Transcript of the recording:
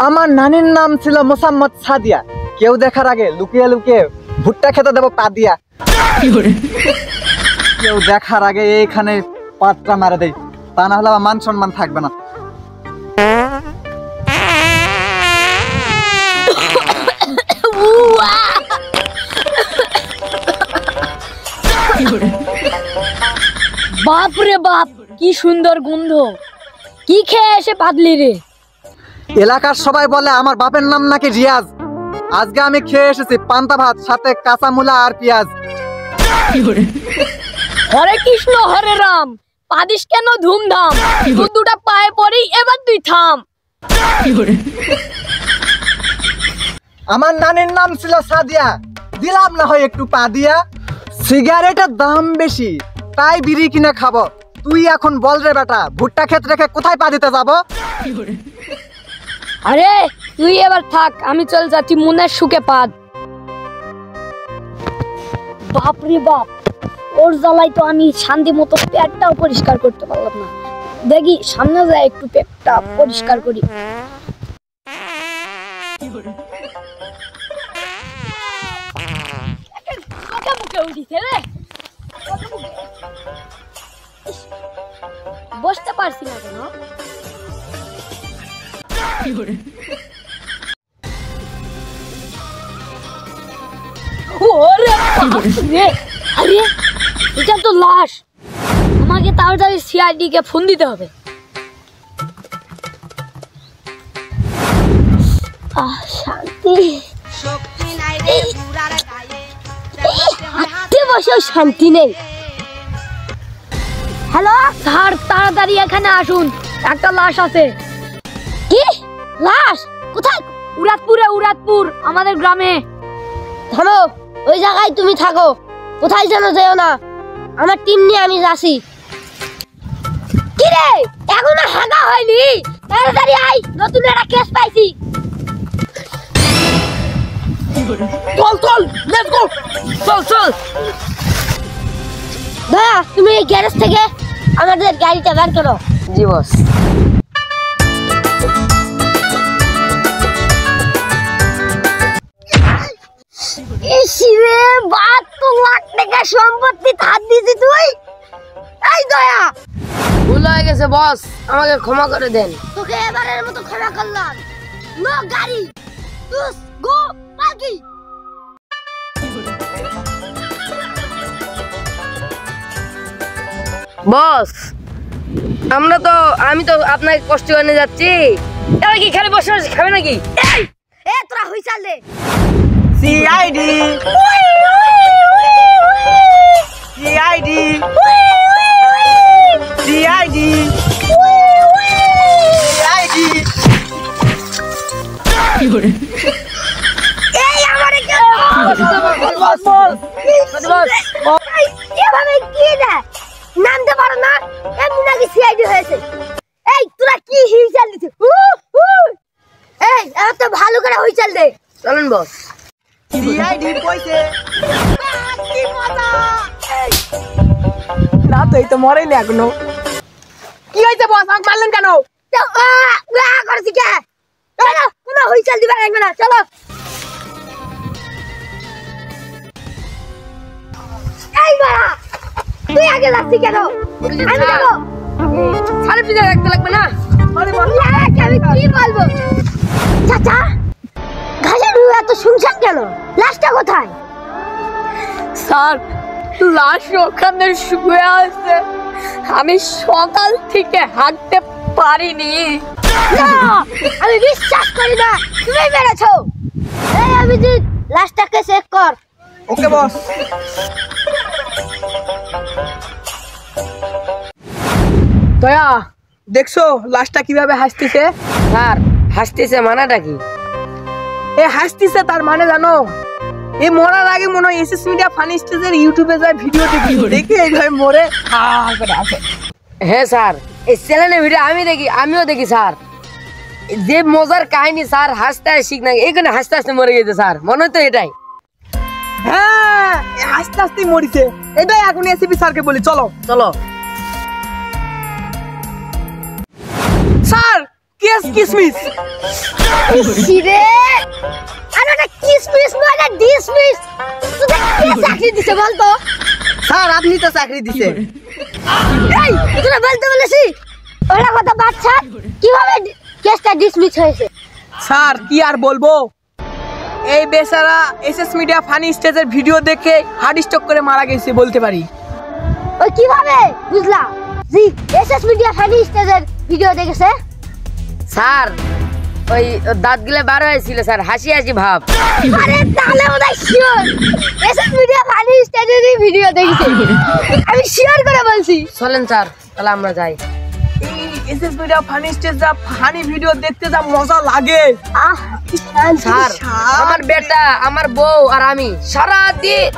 আমার নানির নাম ছিল মোসাম্মদ সাদিয়া। কেউ দেখার আগে লুকিয়ে লুকিয়ে ভুট্টা খেতে দেবো পা দিয়া। কেউ দেখার আগে এইখানে পাতটা মারা দেয়, তা না হলে আমার মান সম্মান থাকবে না। বাপ রে বাপ, কি সুন্দর গন্ধ! কি খেয়ে এসে পাদলি রে? এলাকার সবাই বলে আমার বাপের নাম নাকি রিয়াজ। আজকে আমি খেয়ে এসেছি পান্তা ভাত সাথে কাঁচা মূলা আর পেঁয়াজ। হরে কৃষ্ণ হরে রাম, পাদিস কেন ধুমধাম? দুটা পায়ে পড়ি, এবার তুই থাম। আমার নানির নাম ছিল সাদিয়া, দিলাম না হয় একটু পা দিয়া। সিগারেটের দাম বেশি তাই বিড়ি কিনে খাবো। তুই এখন বল রে বেটা, ভুট্টা ক্ষেত রেখে কোথায় পা দিতে যাবো? আরে তুই এবার থাক, আমি চল যাচ্ছি মনের সুখে পাদ। বাপ রে বাপ, ওর জ্বালাই তো আমি শান্তি মতো পেটটাও পরিষ্কার করতে পারলাম না। দেখি সামনে যায় একটু পেটটা পরিষ্কার করি। বসতে পারছি না কেন? আরে এটা তো লাশ। আমাকে তাড়াতাড়ি সিআইডি কে ফোন দিতে হবে। শান্তি, হাঁটতে বসেও শান্তি নেই। হ্যালো স্যার, তাড়াতাড়ি এখানে আসুন, একটা লাশ আছে। কি লাশ? কোথায়? উরাতপুর আমাদের গ্রামে। থামো, ওই জায়গায় তুমি থাকো, কোথায় যেন যেও না। আমার টিম নিয়ে আমি যাচ্ছি। কি রে, এখনো হাগা হয়নি? তাড়াতাড়ি আয়, নতুন একটা কেস পাইছি। চল লেটস গো, চল। ভাইয়া, তুমি এই গ্যারেজ থেকে আমাদের গাড়িটা বের করো। জি বস। ইসরে 72 লাখ টাকা সম্পত্তি ধার দিয়েছি তুই। এই দয়া, ভুল হয়ে গেছে বস, আমাকে ক্ষমা করে দেন। তোকে এবারের মতো ক্ষমা করলাম। নো গাড়ি, তুস গো পার্কিং। বস, আমি তো আপনাকে কষ্ট করে যাচ্ছি। এবার কি খালি বসে বসে খাবে নাকি? এ তোরা হই চাল দে। সিআইডি এই আমারে কে এভাবে কি না নামতে পারো না? এমনি নাকি সিআইডি হয়েছে? এই তোরা কি হিলচাল দিছিস? এই এত ভালো করে হইচাল দে। চলেন বস। সিআইডি কইছে কি মজা! না তো এই তো মরেই না এখনো। কি হয়েছে বস, আমাকে মারলেন কেন? করছি কে? চলো, কোনো হইচাল দিবা লাগবে না, চলো। এই বাড়া, তুই আগে যাচ্ছি কেন? আমি যাবো। সারে পিজা রাখতে লাগবে না? আমি কি বলবো? চাচা, ঘাসের এত শুনছেন কেন? লাশটা কোথায়? স্যার, লাশ ওখানে শুয়ে আছে। আমি সকাল থেকে হাঁটতে পারিনি। না, আমি বিশ্বাস করি না, তুমি মেরেছো। এই অভিজিৎ, লাশটাকে চেক কর। ওকে বস। দয়া, দেখছো লাশটা কিভাবে হাসতেছে? স্যার, হাসতেছে মানেটা কি? এ হাসতেছে তার মানে জানো? এই মরার আগে মনে হয় এসএস মিডিয়া ফানি স্টেজের ইউটিউবে যায় ভিডিও দেখি এইভাবে মরে হাসে। হ্যাঁ স্যার, এই চ্যানেলের ভিডিও আমিও দেখি স্যার। যে মজার কাহিনী স্যার, হাসতে শিখ না, এখানে হাসতে হাসতে মরে গেছে স্যার, মনে হয় তো এটাই। হ্যাঁ, আস্তে আস্তে মরিছে। এটাই এখন এসিপি স্যারকে বলি, চলো। স্যার, কেস কিসমিস। রে আরে ওটা কিসমিস নয় না ডিসমিস। তোকে কে চাকরি দিছে বলতো? স্যার আপনি তো চাকরি দিছেন। এই তোরা বলতে বলেছি ওটা কথা বাচ্চা কিভাবে কেসটা ডিসমিস হয়েছে? স্যার কি আর বলবো, এই বেচারা এসএস মিডিয়া ফানি স্টেজের ভিডিও দেখে হার্ট স্ট্রোক করে মারা গেছে বলতে পারি। ওই কিভাবে বুঝলা? জি এসএস মিডিয়া ফানি স্টেজের ভিডিও দেখেছে। স্যার ওই দাঁতগুলো বার হয়েছিল স্যার, হাসি হাসি ভাব। আরে তাহলে ওটাই শিওর এসএস মিডিয়া ফানি স্টেজের ভিডিও দেখেছে। আমি শিওর করে বলছি। চলেন স্যার তাহলে আমরা যাই। এই এসএস মিডিয়া ফানি স্টেজ যা ফানি ভিডিও দেখতে যা মজা লাগে। আহ কি শান্তি। স্যার আমার বেটা, আমার বউ আর আমি সারা দিন